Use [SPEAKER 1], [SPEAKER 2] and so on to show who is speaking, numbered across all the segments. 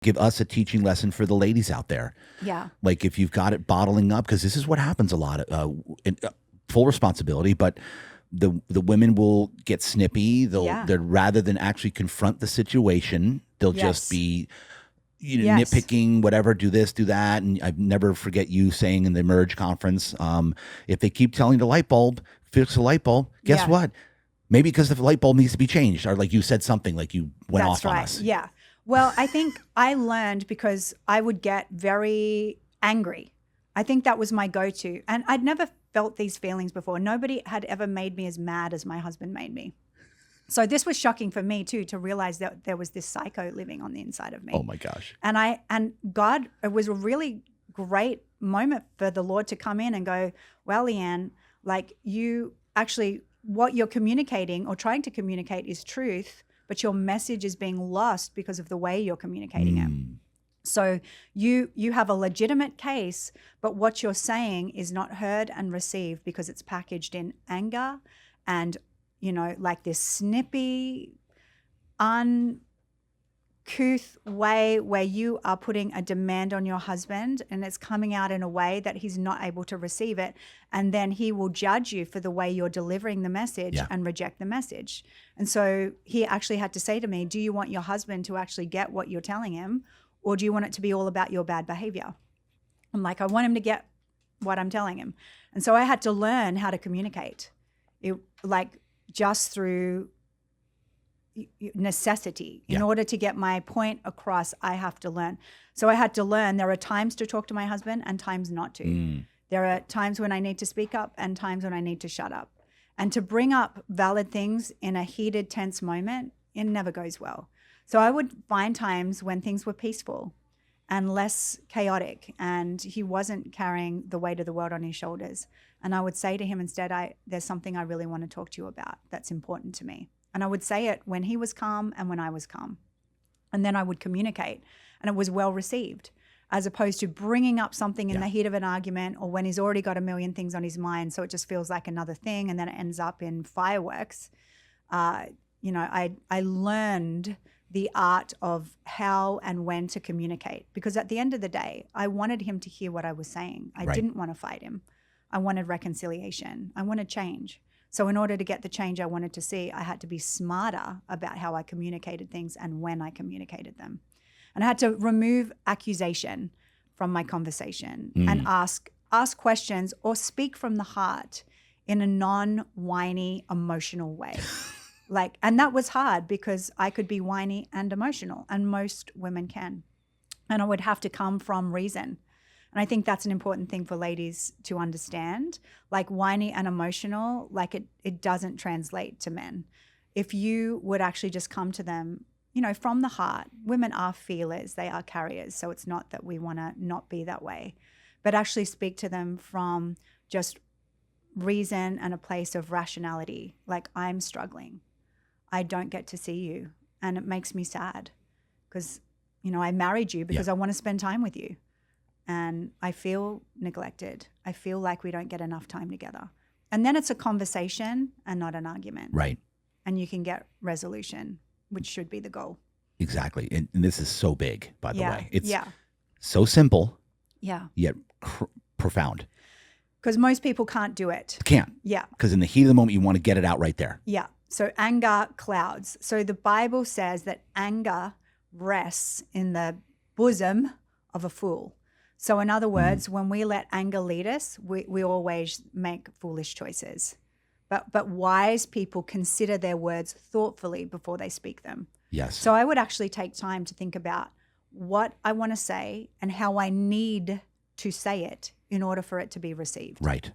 [SPEAKER 1] Give us a teaching lesson for the ladies out there.
[SPEAKER 2] Yeah.
[SPEAKER 1] Like if you've got it bottling up, because this is what happens a lot. Full responsibility, but the women will get snippy. They'll rather than actually confront the situation, they'll just be nitpicking, whatever, do this, do that. And I never forget you saying in the Emerge conference, if they keep telling the light bulb, fix the light bulb, guess what? Maybe because the light bulb needs to be changed, or like you said something, like you went off on us.
[SPEAKER 2] Yeah. Well, I think I learned because I would get very angry. I think that was my go-to. And I'd never felt these feelings before. Nobody had ever made me as mad as my husband made me. So this was shocking for me too, to realize that there was this psycho living on the inside of me.
[SPEAKER 1] Oh my gosh.
[SPEAKER 2] And God, it was a really great moment for the Lord to come in and go, well, Leanne, like you actually, what you're communicating or trying to communicate is truth, but your message is being lost because of the way you're communicating it. So you have a legitimate case, but what you're saying is not heard and received because it's packaged in anger and, like this snippy, uncouth way where you are putting a demand on your husband and it's coming out in a way that he's not able to receive it. And then he will judge you for the way you're delivering the message and reject the message. And so he actually had to say to me, do you want your husband to actually get what you're telling him? Or do you want it to be all about your bad behavior? I'm like, I want him to get what I'm telling him. And so I had to learn how to communicate. Just through necessity. In order to get my point across, I have to learn. So I had to learn there are times to talk to my husband and times not to. There are times when I need to speak up and times when I need to shut up. And to bring up valid things in a heated, tense moment, it never goes well. So I would find times when things were peaceful and less chaotic and he wasn't carrying the weight of the world on his shoulders. And I would say to him instead, there's something I really want to talk to you about that's important to me. And I would say it when he was calm and when I was calm. And then I would communicate and it was well received, as opposed to bringing up something in the heat of an argument or when he's already got a million things on his mind. So it just feels like another thing and then it ends up in fireworks. I learned the art of how and when to communicate, because at the end of the day, I wanted him to hear what I was saying. I didn't want to fight him. I wanted reconciliation. I wanted change. So in order to get the change I wanted to see, I had to be smarter about how I communicated things and when I communicated them. And I had to remove accusation from my conversation and ask questions or speak from the heart in a non-whiny, emotional way. And that was hard because I could be whiny and emotional, and most women can. And I would have to come from reason. And I think that's an important thing for ladies to understand. Like whiny and emotional, it doesn't translate to men. If you would actually just come to them, from the heart. Women are feelers, they are carriers. So it's not that we want to not be that way, but actually speak to them from just reason and a place of rationality. Like, I'm struggling. I don't get to see you. And it makes me sad because, I married you because I want to spend time with you. And I feel neglected. I feel like we don't get enough time together. And then it's a conversation and not an argument.
[SPEAKER 1] Right.
[SPEAKER 2] And you can get resolution, which should be the goal.
[SPEAKER 1] Exactly. And this is so big, by the way. It's
[SPEAKER 2] yeah.
[SPEAKER 1] so simple,
[SPEAKER 2] yeah,
[SPEAKER 1] yet profound.
[SPEAKER 2] Because most people can't do it.
[SPEAKER 1] Can't.
[SPEAKER 2] Yeah.
[SPEAKER 1] Because in the heat of the moment, you want to get it out right there.
[SPEAKER 2] Yeah. So anger clouds. So the Bible says that anger rests in the bosom of a fool. So in other words, when we let anger lead us, we always make foolish choices. But wise people consider their words thoughtfully before they speak them.
[SPEAKER 1] Yes.
[SPEAKER 2] So I would actually take time to think about what I want to say and how I need to say it in order for it to be received.
[SPEAKER 1] Right.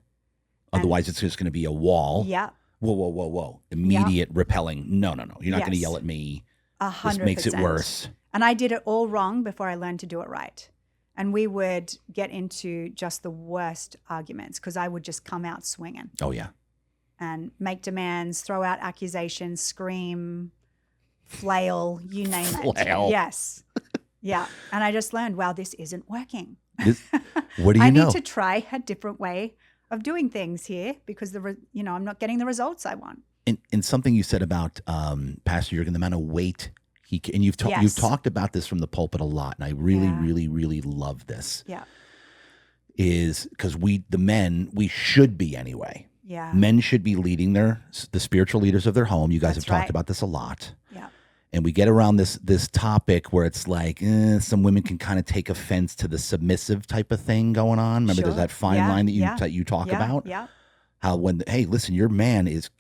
[SPEAKER 1] Otherwise, it's just going to be a wall.
[SPEAKER 2] Yeah.
[SPEAKER 1] Whoa. Immediate repelling. No. You're not going to yell at me.
[SPEAKER 2] 100%.
[SPEAKER 1] This makes it worse.
[SPEAKER 2] And I did it all wrong before I learned to do it right. And we would get into just the worst arguments because I would just come out swinging.
[SPEAKER 1] Oh, yeah.
[SPEAKER 2] And make demands, throw out accusations, scream, flail, you name it. Yes. Yeah. And I just learned, wow, this isn't working.
[SPEAKER 1] What do you
[SPEAKER 2] I
[SPEAKER 1] know?
[SPEAKER 2] need to try a different way of doing things here because I'm not getting the results I want.
[SPEAKER 1] And something you said about Pastor Jurgen, the amount of weight And you've
[SPEAKER 2] Yes.
[SPEAKER 1] talked about this from the pulpit a lot, and I really,
[SPEAKER 2] Yeah.
[SPEAKER 1] really, really love this.
[SPEAKER 2] Yeah.
[SPEAKER 1] Is because the men, we should be anyway.
[SPEAKER 2] Yeah.
[SPEAKER 1] Men should be leading the spiritual leaders of their home. You guys
[SPEAKER 2] That's
[SPEAKER 1] have talked
[SPEAKER 2] right.
[SPEAKER 1] about this a lot.
[SPEAKER 2] Yeah.
[SPEAKER 1] And we get around this topic where it's like some women can kind of take offense to the submissive type of thing going on. Remember,
[SPEAKER 2] Sure.
[SPEAKER 1] there's that fine
[SPEAKER 2] Yeah.
[SPEAKER 1] line that
[SPEAKER 2] Yeah.
[SPEAKER 1] you talk
[SPEAKER 2] Yeah.
[SPEAKER 1] about.
[SPEAKER 2] Yeah.
[SPEAKER 1] How hey, listen, your man is.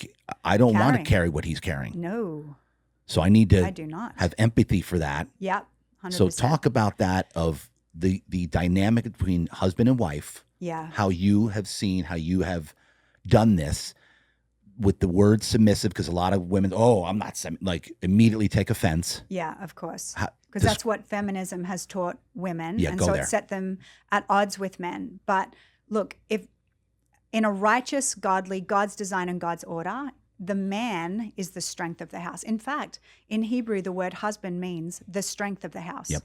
[SPEAKER 1] I don't want to
[SPEAKER 2] Carrying.
[SPEAKER 1] carry what he's carrying,
[SPEAKER 2] No,
[SPEAKER 1] so I need
[SPEAKER 2] I
[SPEAKER 1] to
[SPEAKER 2] do not.
[SPEAKER 1] have empathy for that.
[SPEAKER 2] Yep. 100%.
[SPEAKER 1] So talk about that of the dynamic between husband and wife.
[SPEAKER 2] Yeah.
[SPEAKER 1] How you have seen how you have done this with the word submissive, because a lot of women, I'm not like immediately take offense.
[SPEAKER 2] Yeah, of course.
[SPEAKER 1] How-
[SPEAKER 2] Because
[SPEAKER 1] just-
[SPEAKER 2] that's what feminism has taught women.
[SPEAKER 1] Yeah,
[SPEAKER 2] and
[SPEAKER 1] go
[SPEAKER 2] so
[SPEAKER 1] there.
[SPEAKER 2] it set them at odds with men. But look, if in a righteous, godly, God's design and God's order, the man is the strength of the house. In fact, in Hebrew, the word husband means the strength of the house.
[SPEAKER 1] Yep.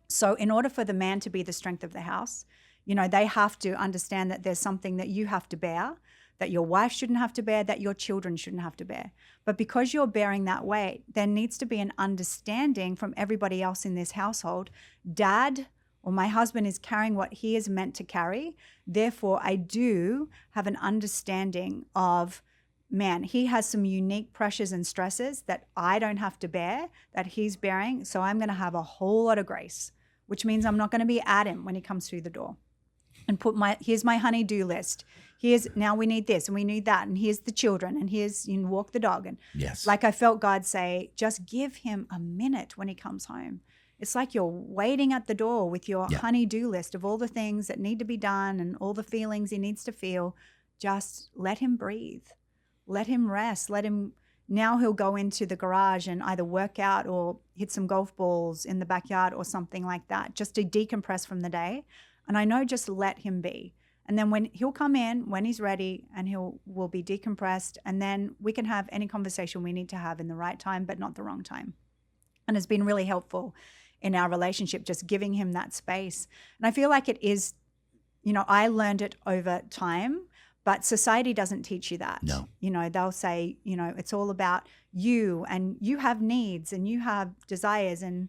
[SPEAKER 2] So in order for the man to be the strength of the house, they have to understand that there's something that you have to bear, that your wife shouldn't have to bear, that your children shouldn't have to bear. But because you're bearing that weight, there needs to be an understanding from everybody else in this household. Dad or my husband is carrying what he is meant to carry. Therefore, I do have an understanding of, man, he has some unique pressures and stresses that I don't have to bear, that he's bearing. So I'm going to have a whole lot of grace, which means I'm not going to be at him when he comes through the door. And here's my honey-do list. Now we need this and we need that. And here's the children and here's, walk the dog. And
[SPEAKER 1] Yes.
[SPEAKER 2] like I felt God say, just give him a minute when he comes home. It's like you're waiting at the door with your honey-do list of all the things that need to be done and all the feelings he needs to feel. Just let him breathe. Let him rest. Now he'll go into the garage and either work out or hit some golf balls in the backyard or something like that, just to decompress from the day. And I know, just let him be. And then when he'll come in, when he's ready, and will be decompressed, and then we can have any conversation we need to have in the right time, but not the wrong time. And it's been really helpful in our relationship, just giving him that space. And I feel like it is, I learned it over time, but society doesn't teach you that.
[SPEAKER 1] No.
[SPEAKER 2] They'll say, it's all about you and you have needs and you have desires, and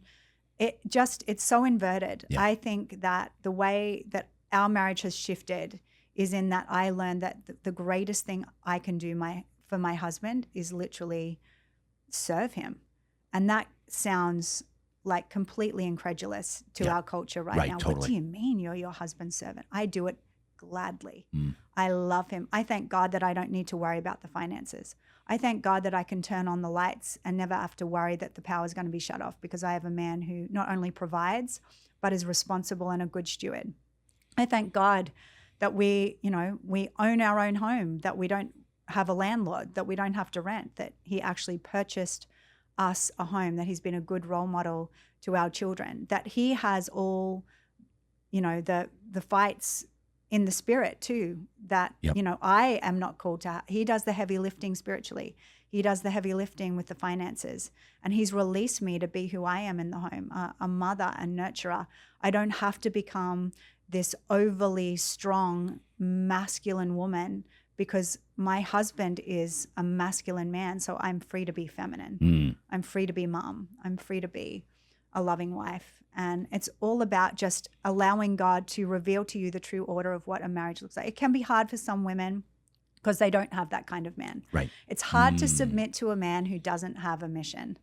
[SPEAKER 2] it's so inverted.
[SPEAKER 1] Yeah.
[SPEAKER 2] I think that the way that our marriage has shifted is in that I learned that the greatest thing I can do for my husband is literally serve him. And that sounds like completely incredulous to our culture right now.
[SPEAKER 1] Totally.
[SPEAKER 2] What do you mean you're your husband's servant? I do it gladly.
[SPEAKER 1] Mm.
[SPEAKER 2] I love him. I thank God that I don't need to worry about the finances. I thank God that I can turn on the lights and never have to worry that the power is going to be shut off, because I have a man who not only provides, but is responsible and a good steward. I thank God that we own our own home, that we don't have a landlord, that we don't have to rent, that he actually purchased us a home, that he's been a good role model to our children, that he has all, the fights in the spirit too, that, I am not called to. He does the heavy lifting spiritually. He does the heavy lifting with the finances, and he's released me to be who I am in the home, a mother and nurturer. I don't have to become this overly strong masculine woman, because my husband is a masculine man. So I'm free to be feminine.
[SPEAKER 1] Mm.
[SPEAKER 2] I'm free to be mom. I'm free to be a loving wife. And it's all about just allowing God to reveal to you the true order of what a marriage looks like. It can be hard for some women because they don't have that kind of man.
[SPEAKER 1] Right.
[SPEAKER 2] It's hard to submit to a man who doesn't have a mission,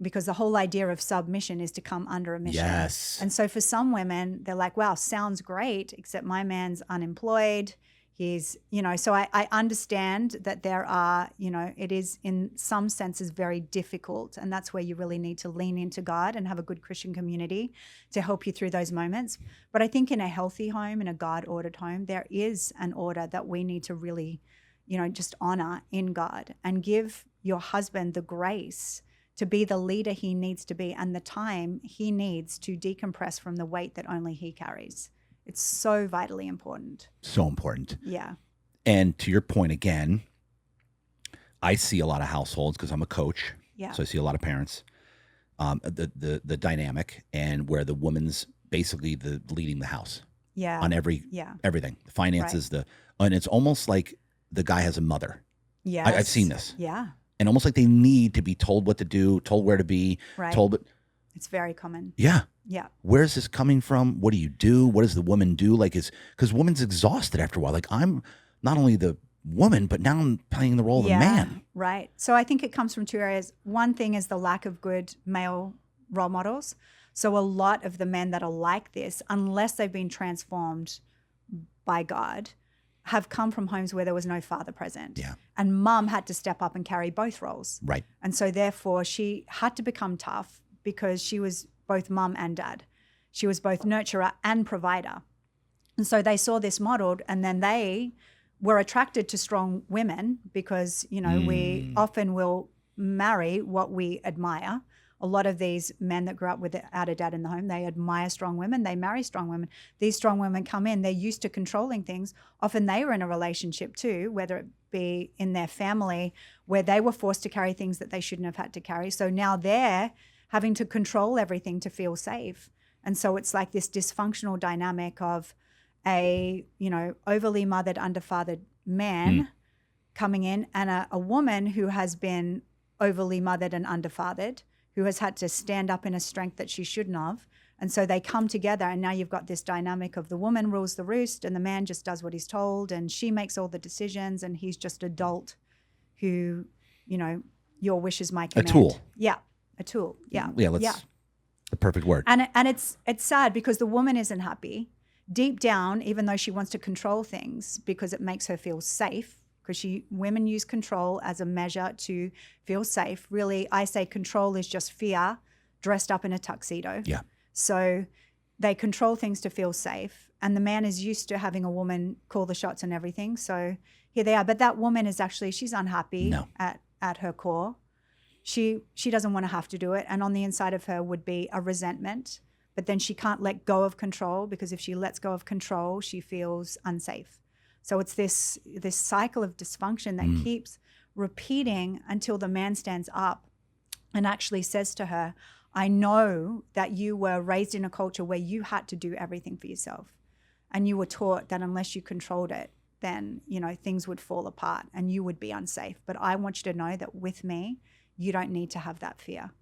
[SPEAKER 2] because the whole idea of submission is to come under a mission.
[SPEAKER 1] Yes.
[SPEAKER 2] And so for some women, they're like, wow, sounds great, except my man's unemployed. He's, so I understand that there are, it is in some senses very difficult. And that's where you really need to lean into God and have a good Christian community to help you through those moments. But I think in a healthy home, in a God-ordered home, there is an order that we need to really, just honor in God, and give your husband the grace to be the leader he needs to be and the time he needs to decompress from the weight that only he carries. It's so vitally important.
[SPEAKER 1] So important.
[SPEAKER 2] Yeah.
[SPEAKER 1] And to your point again, I see a lot of households because I'm a coach.
[SPEAKER 2] Yeah.
[SPEAKER 1] So I see a lot of parents. The dynamic, and where the woman's basically the leading the house
[SPEAKER 2] Yeah.
[SPEAKER 1] on everything, the finances, and it's almost like the guy has a mother.
[SPEAKER 2] Yeah.
[SPEAKER 1] I've seen this.
[SPEAKER 2] Yeah.
[SPEAKER 1] and almost like they need to be told what to do, told where to be,
[SPEAKER 2] Right.
[SPEAKER 1] told.
[SPEAKER 2] It's very common.
[SPEAKER 1] Yeah.
[SPEAKER 2] Yeah.
[SPEAKER 1] Where's this coming from? What do you do? What does the woman do? Like, because woman's exhausted after a while. Like, I'm not only the woman, but now I'm playing the role of the man.
[SPEAKER 2] Right. So I think it comes from two areas. One thing is the lack of good male role models. So a lot of the men that are like this, unless they've been transformed by God, have come from homes where there was no father present.
[SPEAKER 1] Yeah.
[SPEAKER 2] And mum had to step up and carry both roles.
[SPEAKER 1] Right.
[SPEAKER 2] And so therefore she had to become tough because she was both mum and dad. She was both nurturer and provider. And so they saw this modeled, and then they were attracted to strong women because, you know, we often will marry what we admire. A lot of these men that grew up without a dad in the home, they admire strong women, they marry strong women. These strong women come in, they're used to controlling things. Often they were in a relationship too, whether it be in their family where they were forced to carry things that they shouldn't have had to carry. So now they're having to control everything to feel safe. And so it's like this dysfunctional dynamic of a, you know, overly mothered, underfathered man coming in, and a woman who has been overly mothered and underfathered, who has had to stand up in a strength that she shouldn't have. And so they come together, and now you've got this dynamic of the woman rules the roost and the man just does what he's told, and she makes all the decisions, and he's just adult who, you know, your wish is my command.
[SPEAKER 1] A tool.
[SPEAKER 2] Yeah, a tool. Yeah.
[SPEAKER 1] Yeah, the perfect word.
[SPEAKER 2] And it's sad because the woman isn't happy. Deep down, even though she wants to control things because it makes her feel safe, because women use control as a measure to feel safe. Really, I say control is just fear dressed up in a tuxedo.
[SPEAKER 1] Yeah.
[SPEAKER 2] So they control things to feel safe, and the man is used to having a woman call the shots and everything. So here they are. But that woman is actually, she's unhappy at her core. She doesn't want to have to do it. And on the inside of her would be a resentment, but then she can't let go of control, because if she lets go of control, she feels unsafe. So it's this cycle of dysfunction that keeps repeating until the man stands up and actually says to her, I know that you were raised in a culture where you had to do everything for yourself. And you were taught that unless you controlled it, then, you know, things would fall apart and you would be unsafe. But I want you to know that with me, you don't need to have that fear.